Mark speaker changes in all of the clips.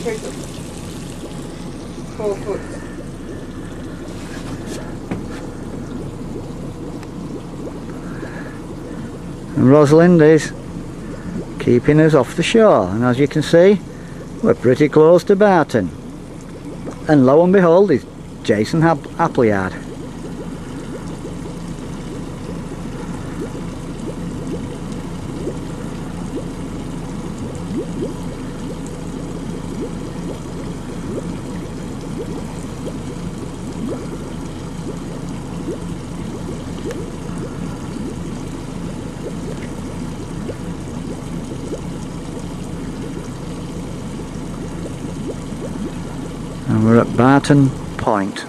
Speaker 1: 3 foot. 4 foot.
Speaker 2: And Rosalind is keeping us off the shore, and as you can see we're pretty close to Barton, and lo and behold is Jason Appleyard. And we're at Barton Point.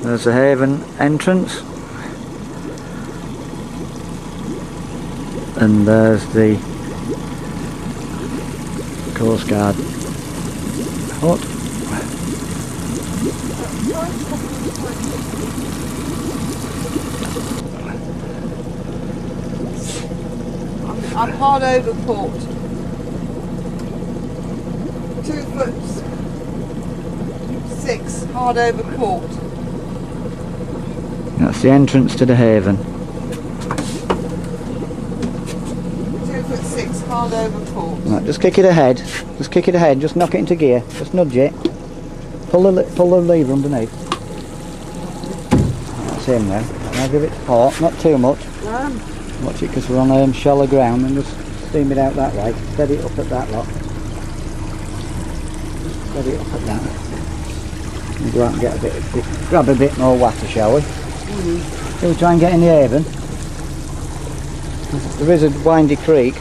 Speaker 2: There's the haven entrance, and there's the Coast Guard hut.
Speaker 1: I'm hard over port. 2 foot 6, hard over port.
Speaker 2: That's the entrance to the haven.
Speaker 1: 2 foot 6, hard over port.
Speaker 2: Right, just kick it ahead. Just kick it ahead. Just knock it into gear. Just nudge it. Pull the lever underneath. That's him now. Now give it port. Not too much. Watch it because we're on shallow ground, and just steam it out that way. Steady it up at that lot. Steady it up at that. And go out and get grab a bit more water, shall we? Shall we try and get in the haven? There is a windy creek.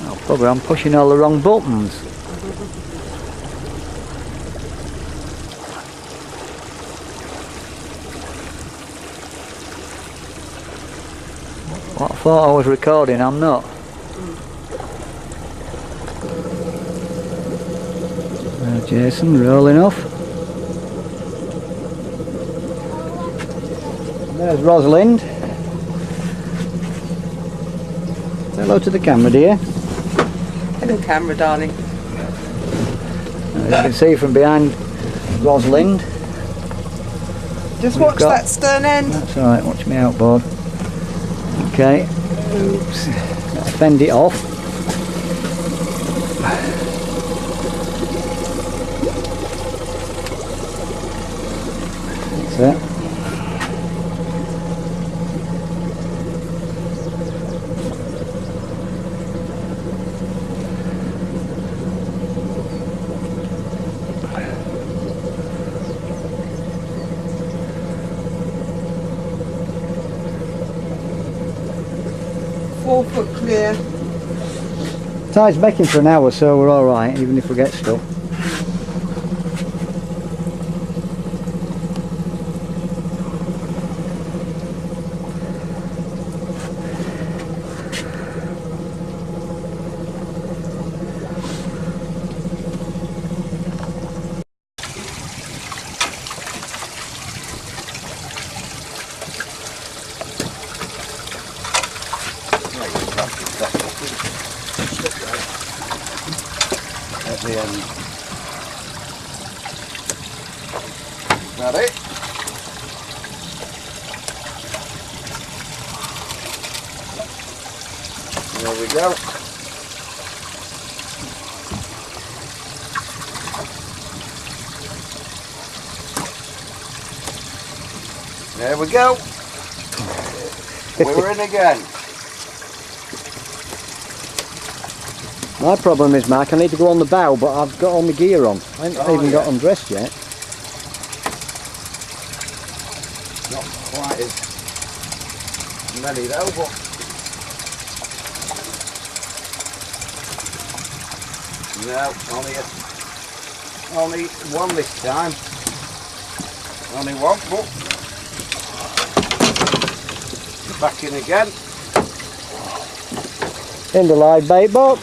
Speaker 2: Oh, probably I'm pushing all the wrong buttons. What I thought I was recording, I'm not. Jason rolling off. There's Rosalind. Say hello to the camera, dear.
Speaker 1: Hello, camera, darling.
Speaker 2: As you can see from behind Rosalind.
Speaker 1: Just watch that stern end.
Speaker 2: That's alright, watch me outboard. Okay. Oops. Fend it off. That's it.
Speaker 1: Foot clear.
Speaker 2: Tide's making for an hour, so we're alright, even if we get stuck.
Speaker 3: At the end. That it? There we go. There we go. We're in again.
Speaker 2: My problem is, Mark, I need to go on the bow, but I've got all my gear on. I haven't even got undressed yet.
Speaker 3: Not quite as many though, but no, only one this time. Only one, but back in again.
Speaker 2: In the live bait box,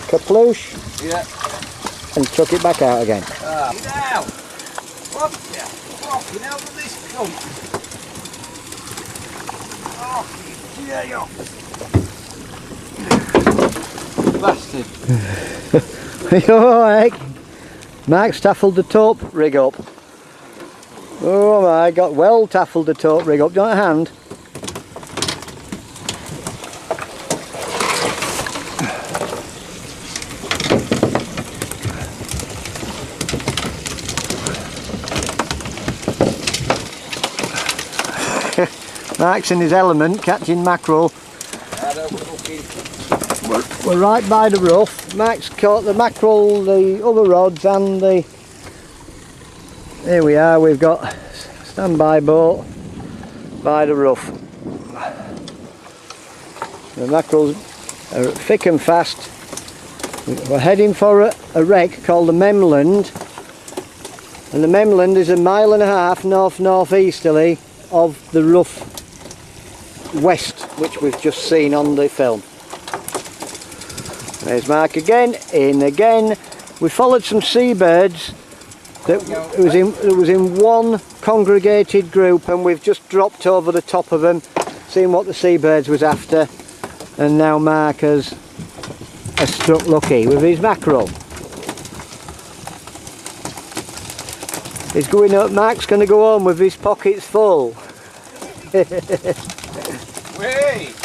Speaker 2: kaploosh,
Speaker 3: Yeah.
Speaker 2: and chuck it back out again.
Speaker 3: Now, what the fucking hell did this come? Oh, yeah. bastard.
Speaker 2: You alright? Mark's taffled the taupe rig up. Oh my, got well taffled the taupe rig up. Do you want a hand? Mark's in his element, catching mackerel. We're right by the rough. Mark's caught the mackerel, the other rods and the... Here we are, we've got standby boat by the rough. The mackerels are thick and fast. We're heading for a wreck called the Memland. And the Memland is 1.5 miles north-northeasterly of the rough west, which we've just seen on the film. There's Mark again, in again. We followed some seabirds that was in one congregated group, and we've just dropped over the top of them, seeing what the seabirds was after, and now Mark has struck lucky with his mackerel. He's going up. Mark's going to go home with his pockets full.
Speaker 3: Wait!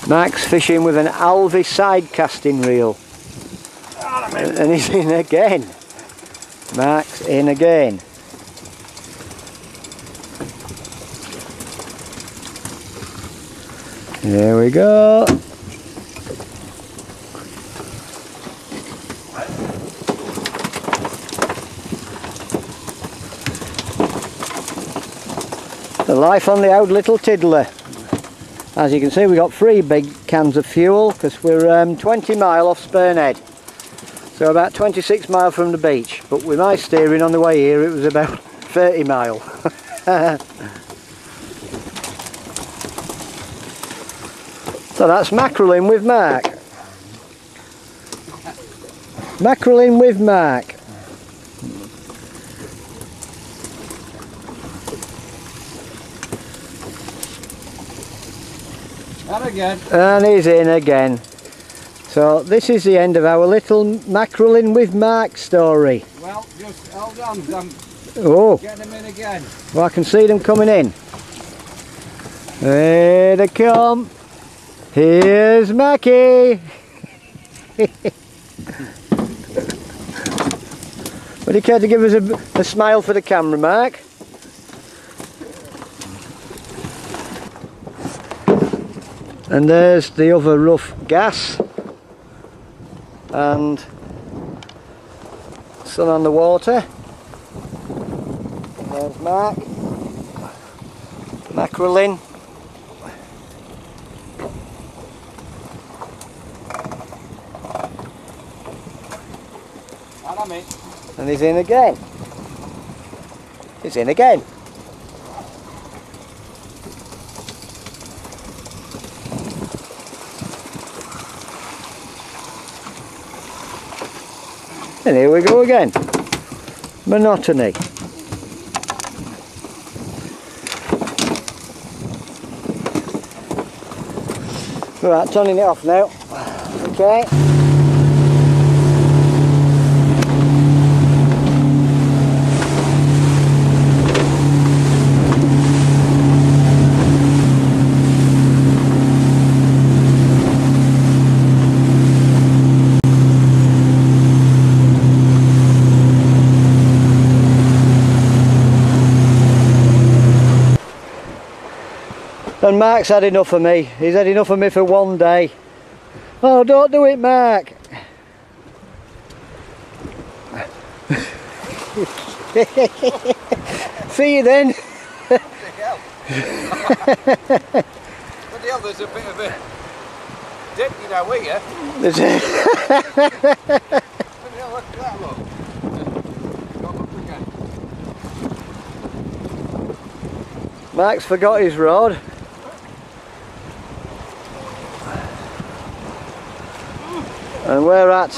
Speaker 2: Mark's fishing with an Alvey side casting reel. And he's in again. Mark's in again. There we go. The life on the old Little Tiddler. As you can see, we've got 3 big cans of fuel because we're 20 mile off Spurnehead. So about 26 mile from the beach. But with my steering on the way here, it was about 30 mile. So that's mackerelling with Mark. Mackerelling with Mark.
Speaker 3: And again.
Speaker 2: And he's in again. So this is the end of our little mackerelling with Mark story.
Speaker 3: Well, just hold on, I'm getting them in again.
Speaker 2: Well, I can see them coming in. Here they come. Here's Mackie. Would you care to give us a smile for the camera, Mark? And there's the other rough gas. And sun on the water. There's Mark. Mackerelling.
Speaker 3: And I'm in.
Speaker 2: And he's in again. He's in again. And here we go again. Monotony. Right, turning it off now. Okay. And Mark's had enough of me. He's had enough of me for one day. Oh, don't do it, Mark. See you then.
Speaker 3: What the hell, there's a bit of a dip, you know, here.
Speaker 2: There's
Speaker 3: What the hell, look at that, look. Got up again.
Speaker 2: Mark's forgot his rod. And we're at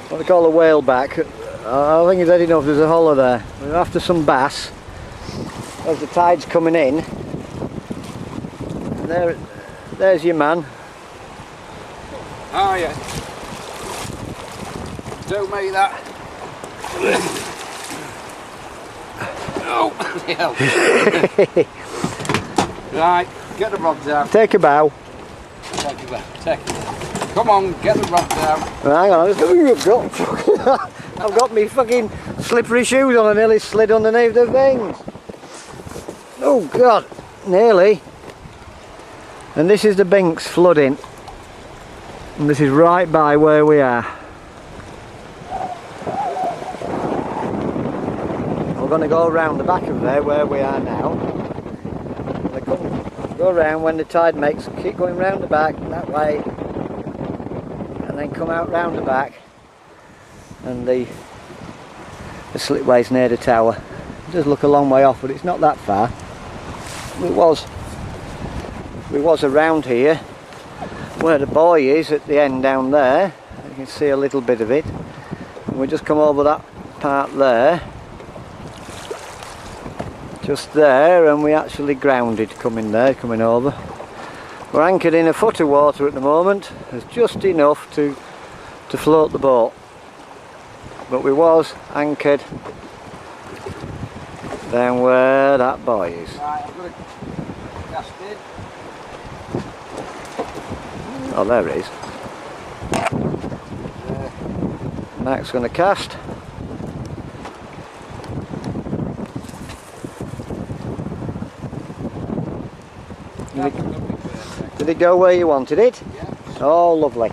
Speaker 2: what they call a whaleback. I think he's heading up, there's a hollow there. We're after some bass as the tide's coming in. And there's your man.
Speaker 3: Oh yeah. Don't make that. Oh, hell. Right, get the rod down.
Speaker 2: Take a bow.
Speaker 3: Take it back. Take it. Come on, get the rod down.
Speaker 2: Hang on, I've got me fucking slippery shoes on and nearly slid underneath the things. Oh God, nearly. And this is the Binks flooding. And this is right by where we are. We're going to go around the back of there where we are now. Go around when the tide makes, keep going round the back that way. And then come out round the back. And the slipway's near the tower. It does look a long way off, but it's not that far. We was around here where the buoy is at the end down there. You can see a little bit of it. And we just come over that part there. Just there, and we actually grounded coming over. We're anchored in a foot of water at the moment. There's just enough to float the boat. But we was anchored down where that buoy is.
Speaker 3: Right, I'm going to cast in.
Speaker 2: Oh, there it is. Mac's going to cast. Did it go where you wanted it?
Speaker 3: Yeah.
Speaker 2: Oh, lovely.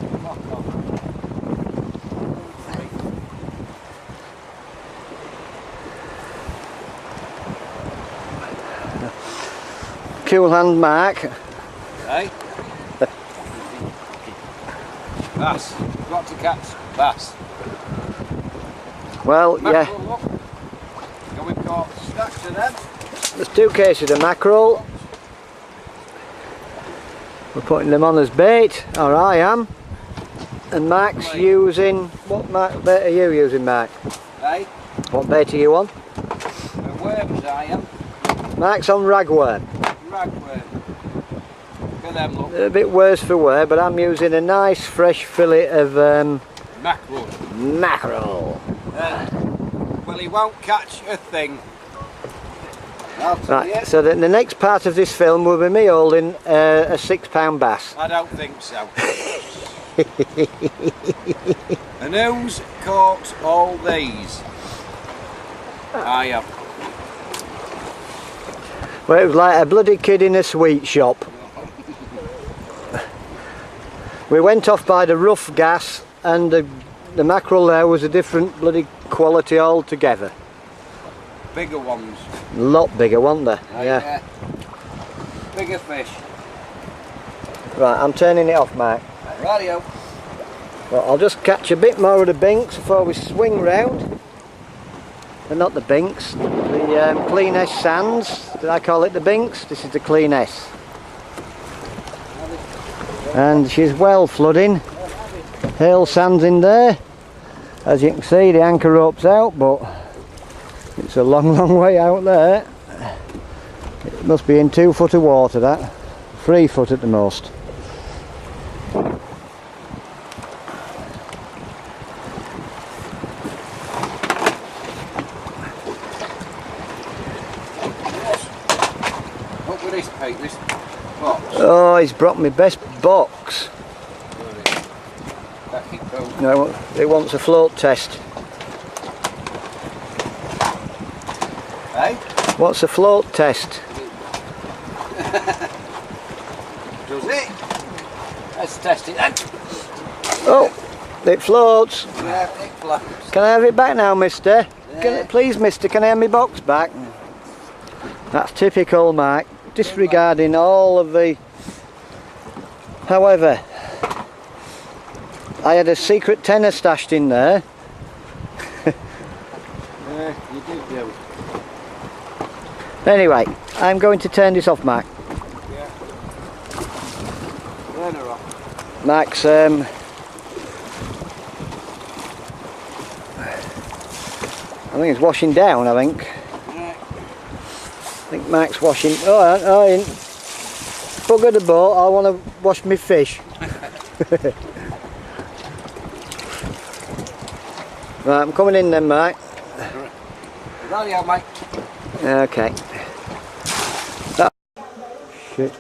Speaker 2: Cool hand, Mark.
Speaker 3: Hey? Bass. You've got to catch bass.
Speaker 2: Well,
Speaker 3: Mackerel,
Speaker 2: yeah.
Speaker 3: Look. And we've got stacks of them.
Speaker 2: There's 2 cases of mackerel. We're putting them on as bait, or I am. And Mark's using, what bait are you using, Mark?
Speaker 3: Hey?
Speaker 2: What bait are you on?
Speaker 3: Worms I am.
Speaker 2: Mark's on ragworm.
Speaker 3: Ragworm. Look at them, look.
Speaker 2: A bit worse for wear, but I'm using a nice fresh fillet of
Speaker 3: Mackerel.
Speaker 2: mackerel.
Speaker 3: Well, he won't catch a thing. I'll tell you.
Speaker 2: Right, so the next part of this film will be me holding a £6 bass.
Speaker 3: I don't think so. And who's caught all these? I have.
Speaker 2: Well, it was like a bloody kid in a sweet shop. We went off by the rough gas, and the mackerel there was a different bloody quality altogether.
Speaker 3: Bigger ones.
Speaker 2: A lot bigger, weren't they? Yeah.
Speaker 3: Bigger fish.
Speaker 2: Right, I'm turning it off, Mark.
Speaker 3: Radio.
Speaker 2: Well, I'll just catch a bit more of the Binks before we swing round. Not the Binks, the Clean S sands. Did I call it the Binks? This is the Clean S. And she's well flooding. Hail sands in there. As you can see, the anchor rope's out, but it's a long way out there. It must be in 2 foot of water, that. 3 foot at the most.
Speaker 3: What would this take, this box?
Speaker 2: Oh, he's brought me best box. No, it wants a float test.
Speaker 3: Hey?
Speaker 2: What's a float test?
Speaker 3: Does it? Let's test it then.
Speaker 2: Oh, it floats.
Speaker 3: Yeah, it floats.
Speaker 2: Can I have it back now, mister?
Speaker 3: Yeah.
Speaker 2: Please, mister, can I have my box back? That's typical, Mark. Disregarding all of the... However, I had a secret tenner stashed in there.
Speaker 3: Yeah, you do.
Speaker 2: Anyway, I'm going to turn this off, Mark.
Speaker 3: Yeah. Turn her off.
Speaker 2: Mark's I think it's washing down, I think.
Speaker 3: Right.
Speaker 2: I think Mike's washing. Oh, in. Bugger the boat, I want to wash my fish. Right, I'm coming in then, Mike.
Speaker 3: Radio, mate.
Speaker 2: Okay. Shit.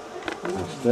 Speaker 2: That's